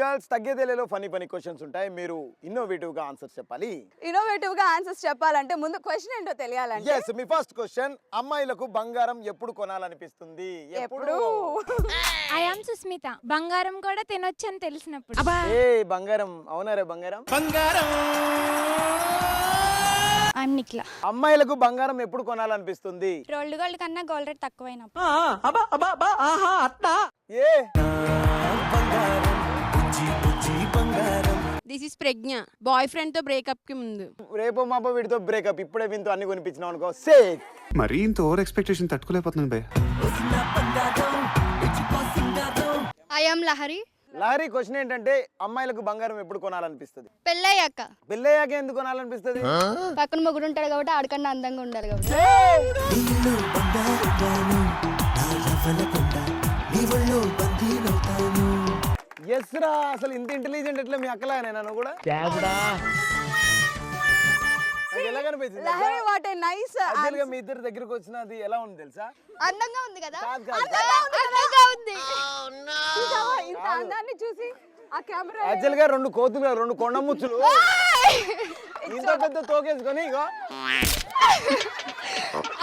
Girls తగ్గేదేలేలో funny questions ఉంటాయి. మీరు innovative గా ఆన్సర్స్ చెప్పాలి. ఇన్నోవేటివ్ గా ఆన్సర్స్ చెప్పాలంటే ముందు క్వశ్చన్ ఏంటో తెలియాలంటే yes మీ ఫస్ట్ క్వశ్చన్, అమ్మాయిలకు బంగారం ఎప్పుడు కొనాలనిపిస్తుంది? ఎప్పుడు? I am Susmitha. బంగారం కూడా తినొచ్చని తెలిసినప్పుడు. ఏ బంగారం, అవునారే బంగారం. ఐఎమ్ నిఖిల. అమ్మాయిలకు బంగారం ఎప్పుడు కొనాలనిపిస్తుంది? రోల్డ్ గోల్డ్ కన్నా గోల్డ్ రేట్ తక్కువైనప్పుడు. ఏ this is Pragna. Boyfriend తో బ్రేకప్ కి ముందు. రేపో మాపో వీడితో బ్రేకప్, ఇప్పుడే వింటూ అన్ని కొనిపించినావు అనుకో సేఫ్. మరీ ఇంత ఓవర్ ఎక్స్పెక్టేషన్ తట్టుకోలేకపోతున్నాను భయ్. I am Lahari. Lahari question ఏంటంటే అమ్మాయిలకు బంగారం ఎప్పుడు కొనాలనిపిస్తుంది? పెళ్ళయ్యాక. పెళ్ళయ్యాక ఎందుకు కొనాలనిపిస్తుంది? పక్కన మొగుడు ఉంటాడు కాబట్టి ఆడకన్నా అందంగా ఉండాలి కాబట్టి. ఎస్ రా, అసలు ఇంత ఇంటెలిజెంట్ ఎట్లా మీ అక్కలా నేను కూడా నాకు ఎలా కనిపించింది? Lahari what a nice actual గా మీ ఇద్దరు దగ్గరకు వచ్చినది ఎలా ఉంది తెలుసా? అందంగా ఉంది కదా. కాదు, కాదు. అందంగా ఉంది. ఇంత అందాన్ని చూసి ఆ కెమెరా యాక్చువల్ గా రెండు కోతులు, రెండు కొండ ముచ్చులు ఇంత పెద్ద తోకేసుకొని ఇగో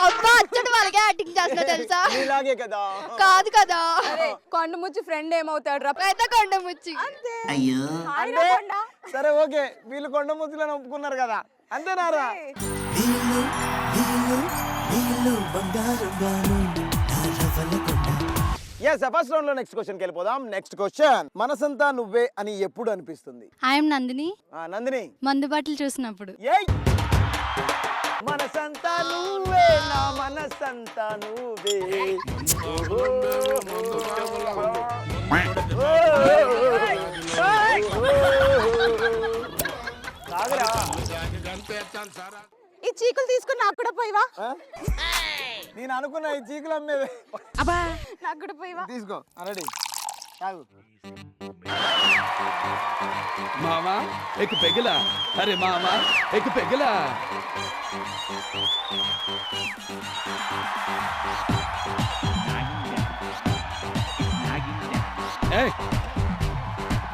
అబ్బా అచ్చడి వాళ్ళకే యాక్టింగ్ చేస్తున్నా తెలుసా? ఇలాగే కదా. కాదు కదా. అరే కొండ ముచ్చి ఫ్రెండ్ ఏమవుతాడు రా? పెద్ద కొండ ముచ్చి. అంటే సరే ఓకే, వీళ్ళు కొండ ముచ్చులని ఒప్పుకున్నారు కదా, అంతేనారా? ఎస్ ఫస్ట్ రౌండ్ లో నెక్స్ట్ క్వశ్చన్ కి వెళ్ళిపోదాం. నెక్స్ట్ క్వశ్చన్, మనసంతా నువ్వే అని ఎప్పుడు అనిపిస్తుంది? ఐఎమ్ నందిని. నందిని. మందు బాటిల్ చూసినప్పుడు. ఏయ్ మనసంతా నువ్వే, నా మనసంతా నువ్వే. సాగరా ఈ చీకులు తీసుకుని నాకు కూడా పోయివా? నేను అనుకున్నా ఈ చీకులు అమ్మేది. నాకు కూడా పోయివా? తీసుకో రెడీ తాగు. मामा एक पेगला, अरे मामा एक पेगला.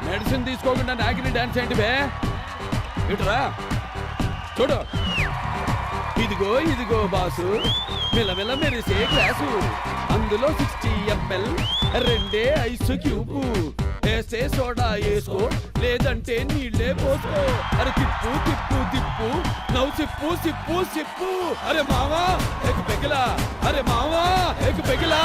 మెడిసిన్ తీసుకోకుండా నాగిని డాన్స్ ఏంటి బే? ఇటురా చూడు, ఇదిగో ఇదిగో బాసు, మిలమిల మెరిసే గ్లాసు, అందులో 60 ml రెండే ఐస్ క్యూబ్, వేసే సోడా వేసుకో లేదంటే నీళ్ళే పోసుకో, అరే తిప్పు తిప్పు తిప్పు, నవ్వు సిప్పు సిప్పు సిప్పు, అరే మావా ఎక్ పెగిలా, అరే మావా ఎక్ పెగిలా.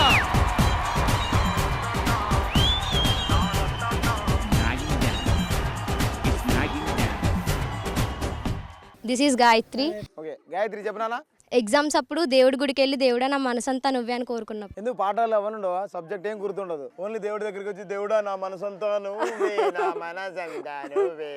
This is Gayatri. Okay Gayatri చెప్పనా? ఎగ్జామ్స్ అప్పుడు దేవుడి గుడికి వెళ్ళి దేవుడా నా మనసంతా నువ్వే అని కోరుకున్నప్పుడు. ఎందుకు పాఠాలు అవన్నీ ఉండవా? సబ్జెక్ట్ ఏం గుర్తుండదు, ఓన్లీ దేవుడి దగ్గరికి వచ్చి దేవుడా నా మనసంతా నువ్వే, నా మనసంతా నువ్వే.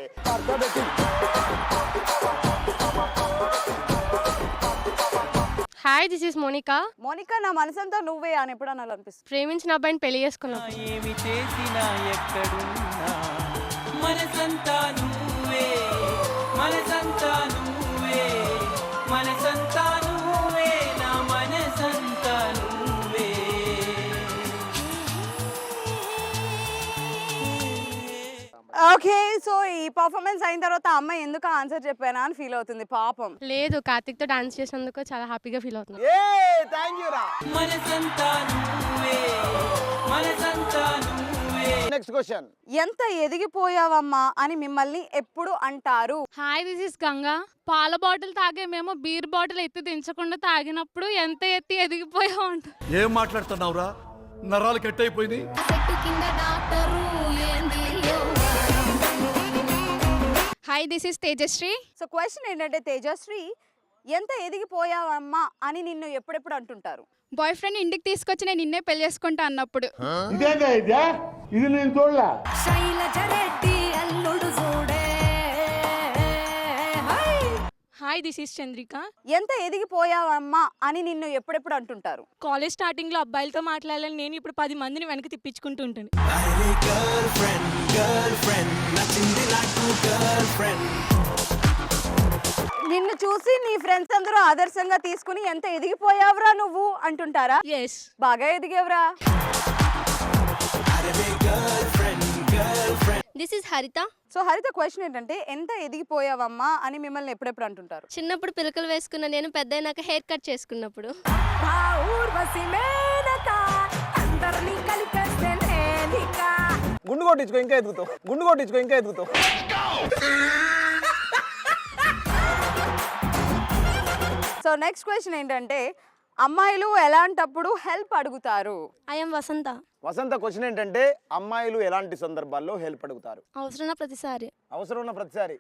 Hi this is Monica. Monica, నా మనసంతా నువ్వే అని ఎప్పుడు అనాలనిపిస్తుంది? ప్రేమించిన అబ్బాయిని పెళ్లి చేసుకున్నా. ఏమి చేసినా ఎక్కడున్నా మనసంతా నువ్వే, మనసంతా నువ్వే, మనసంతా నువ్వే, నా మనసంతా నువ్వే. ఓకే, సో ఈ పర్ఫార్మెన్స్ అయిన తర్వాత అమ్మాయి ఎందుకు ఆన్సర్ చెప్పానా అని ఫీల్ అవుతుంది పాపం. లేదు, కార్తిక్ తో డాన్స్ చేసినందుకు చాలా హ్యాపీగా ఫీల్ అవుతున్నా. ఏ థాంక్యూ రా. మనసంతా నువ్వే, మనసంతా నువ్వే. నెక్స్ట్ క్వశ్చన్, ఎంత ఎదిగిపోయావమ్మా అని మిమ్మల్ని ఎప్పుడు అంటారు? Hi this is Ganga. పాల బాటిల్ తాగే మేము బీర్ బాటిల్ ఎత్తి దించకుండా తాగినప్పుడు ఎంత ఎత్తి ఎదిగిపోయావు అంట. ఏం మాట్లాడుతున్నావురా? నరాలు కట్ అయిపోయింది. Hi this is Tejasri. So question ఏంటంటే తేజశ్రీ, ఎంత ఎదిగిపోయావమ్మా అని నిన్ను ఎప్పుడెప్పుడు అంటుంటారు? బాయ్ ఫ్రెండ్ ఇంటికి తీసుకొచ్చి నేను నిన్నే పెళ్లి చేసుకుంటా అన్నప్పుడు. ఇది నేను చూడలా. Hi this is Chandrika. ఎంత ఎదిగిపోయావమ్మా అని నిన్ను ఎప్పుడెప్పుడు అంటుంటారు? కాలేజ్ స్టార్టింగ్ లో అబ్బాయిలతో మాట్లాడాలని నేను ఇప్పుడు 10 మందిని వెనక్కి తిప్పించుకుంటూ ఉంటాను. నిన్ను చూసి నీ ఫ్రెండ్స్ అందరూ ఆదర్శంగా తీసుకుని ఎంత ఎదిగిపోయావురా నువ్వు అంటుంటారా? ఎస్. బాగా ఎదిగేవరా? దిస్ ఇస్ హరిత. సో హరిత క్వశ్చన్ ఏంటంటే ఎంత ఎదిగిపోయావమ్మా అని మిమ్మల్ని ఎప్పుడెప్పుడు అంటుంటారు? చిన్నప్పుడు పిలకలు వేసుకున్న నేను పెద్ద అయినాక హెయిర్ కట్ చేసుకున్నప్పుడు. గుండు కొట్టించుకో ఇంకా ఎదుగుతావు, గుండు కొట్టించుకో ఇంకా ఎదుగుతావు. సో నెక్స్ట్ క్వశ్చన్ ఏంటంటే అమ్మాయిలు ఎలాంటప్పుడు హెల్ప్ అడుగుతారు? ఐఎమ్ వసంత. వసంత క్వశ్చన్ ఏంటంటే అమ్మాయిలు ఎలాంటి సందర్భాల్లో హెల్ప్ అడుగుతారు? అవసరం ప్రతిసారి. అవసరం ఉన్న ప్రతిసారి.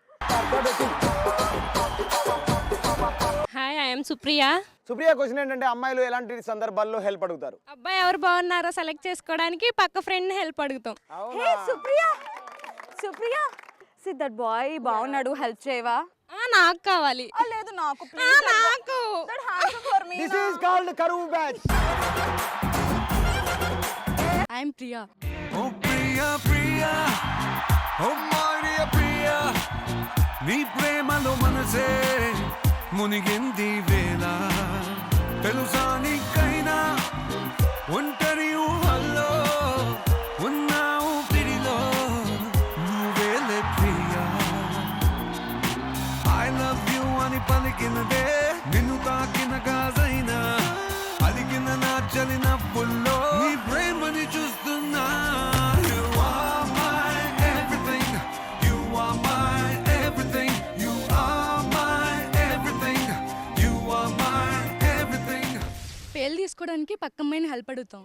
Hi I'm Supriya. Supriya question ఏంటంటే అమ్మాయిలు ఎలాంటి సందర్భాల్లో హెల్ప్ అడుగుతారు? అబ్బాయి ఎవరు బాగున్నారో సెలెక్ట్ చేసుకోవడానికి పక్క ఫ్రెండ్ హెల్ప్ అడుగుతాం. Hey Supriya, Supriya see that boy బాగున్నాడు, హెల్ప్ చేయవా? నాకు కావాలి. లేదు నాకు నాకు దిస్ ఈస్ కాల్డ్ కరువు బ్యాచ్. ఐఎమ్ ప్రియా. ఓ ప్రియా ప్రియా, ఓ మారియా ప్రియా, నీ ప్రేమలో మనసే మునిగింది వేళ. తెలుసా నీకైనా ఒంటరి ఊహల్లో ఉన్నావు పిడిలో నువ్వేలే ప్రియా. ఐ లవ్ యూ అని పలికినదే నిన్ను తాకిన గాజైనా అలిగిన నా చలిన పుల్లో నీ ప్రేమని చూస్తున్నా. You are my everything, you are my everything, you are my everything, you are my everything. పేలు తీసుకోవడానికి పక్క అమ్మాయిని హెల్ప్ అడుగుతాం.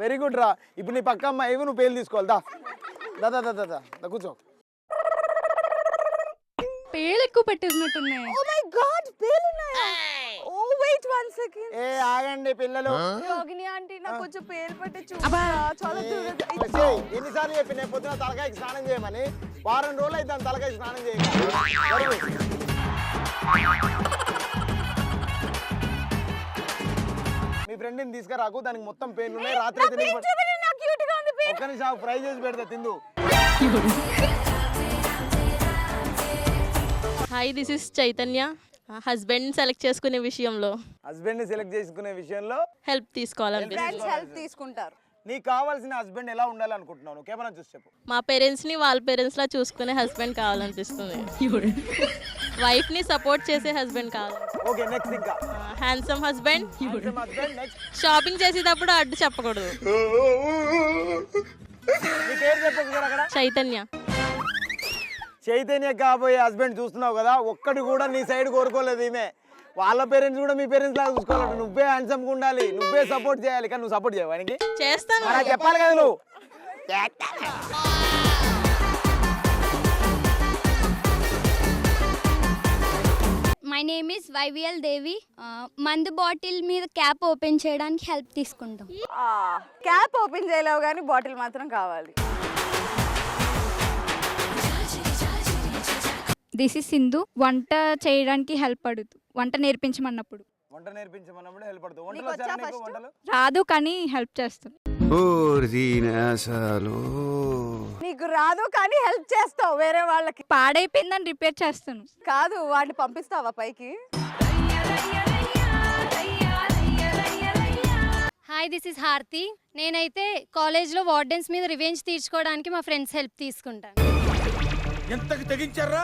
వెరీ గుడ్ రా. ఇప్పుడు నీ పక్క అమ్మాయి నువ్వు పేలు తీసుకోవాలి. దా దా దా దా దా కూర్చో. పేలు ఎక్కువ పెట్టేసినట్టున్నాయి. ఓ మై గాడ్ పేలున్నాయా? Oh wait 1 second. ఏ ఆగండి పిల్లలు. యోగిని ఆంటీ నాకు కొంచెం పేరు పట్టి చూడరా. చాలా దూరం. ఏయ్, ఎన్నిసార్లు చెప్పి నేను పొద్దున తలకాయకి స్నానం చేయమని? వారం రోజులు అయితే దాని తలకాయకి స్నానం చేయాలి. మీ ఫ్రెండ్ని తీసుకురాకు, దానికి మొత్తం పెయిన్ ఉన్నాయి. రాత్రి అయితే నీకు ఒక్క నిమిషం ఫ్రై చేసి పెడతా తిందు. Hi this is Chaitanya. Husband select చేసుకునే విషయంలో హస్బెండ్ ని సెలెక్ట్ చేసుకునే విషయంలో హెల్ప్ తీసుకోవాలనిపిస్తుంది. ఫ్రెండ్స్ హెల్ప్ తీసుకుంటారు. నీకు కావాల్సిన హస్బెండ్ ఎలా ఉండాలనుకుంటున్నావు? నువ్వు కెమెరా చూసి చెప్పు. మా పేరెంట్స్ ని వాళ్ళ పేరెంట్స్ లా చూసుకునే హస్బెండ్ కావాలనిపిస్తుంది. వైఫ్ ని సపోర్ట్ చేసే హస్బెండ్ కావాలి. ఓకే నెక్స్ట్ ఇంకా handsome husband. Husband next. Shopping చేసేటప్పుడు అడ్డు చెప్పకూడదు. నీ పేరు చెప్పు సార్ అక్కడ. చైతన్య. చైతన్య కాబోయే హస్బెండ్ చూస్తున్నావు కదా, ఒక్కటి కూడా నీ సైడ్ కోరుకోలేదు ఈమె. వాళ్ళ పేరెంట్స్ కూడా మీ పేరెంట్స్ లాగా చూసుకోవాలి. నువ్వే హ్యాండ్సమ్ గా ఉండాలి, నువ్వే సపోర్ట్ చేయాలి. కానీ నువ్వు సపోర్ట్ చేయవు ఆయనకి. చేస్తాను. అలా చెప్పాలి కదా నువ్వు. మై నేమ్ ఇస్ వైవిఎల్ దేవి. మందు బాటిల్ మీద క్యాప్ ఓపెన్ చేయడానికి హెల్ప్ తీసుకుంటాం. క్యాప్ ఓపెన్ చేయలేవు కానీ బాటిల్ మాత్రం కావాలి. This is Sindhu. వంట చేయడానికి హెల్ప్ అడుగుతూ, వంట నేర్పించమన్నప్పుడు. వంట నేర్పించమన్నప్పుడు హెల్ప్ పడుతుంది. వంటలు వచ్చా నీకు? వంటలు రాదు కానీ హెల్ప్ చేస్తాను. నీకు రాదు కానీ హెల్ప్ చేస్తావు వేరే వాళ్ళకి. పాడైపోయిందని రిపేర్ చేస్తాను. కాదు వాడిని పంపిస్తావా పైకి? హాయ్ దిస్ ఇస్ హారతి. నేనైతే కాలేజ్లో వార్డెన్స్ మీద రివెంజ్ తీర్చుకోవడానికి మా ఫ్రెండ్స్ హెల్ప్ తీసుకుంటాను. ఎంతకి తెగించారా?